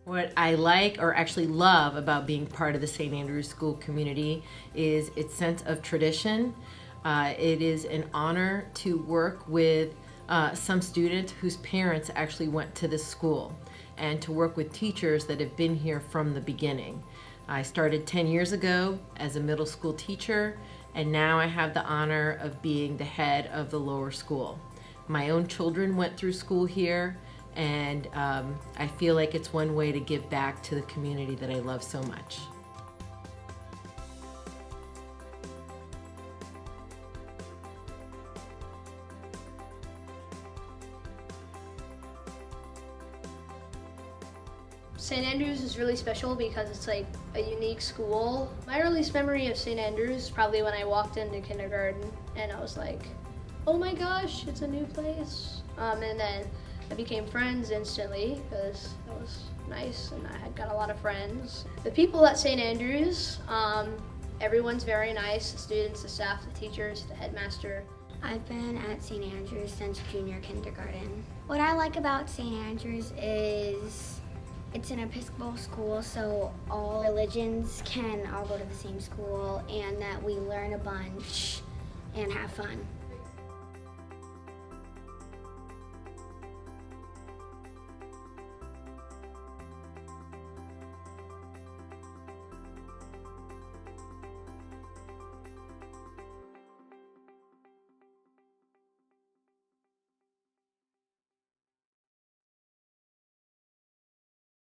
What I like or actually love about being part of the St. Andrews School community is its sense of tradition. It is an honor to work with some students whose parents actually went to this school and to work with teachers that have been here from the beginning. I started 10 years ago as a middle school teacher, and now I have the honor of being the head of the lower school. My own children went through school here, and I feel like it's one way to give back to the community that I love so much. St. Andrews is really special because it's like a unique school. My earliest memory of St. Andrews is probably when I walked into kindergarten and I was like, oh my gosh, it's a new place. And then I became friends instantly because it was nice and I had got a lot of friends. The people at St. Andrews, everyone's very nice, the students, the staff, the teachers, the headmaster. I've been at St. Andrews since junior kindergarten. What I like about St. Andrews is it's an Episcopal school, so all religions can all go to the same school and that we learn a bunch and have fun.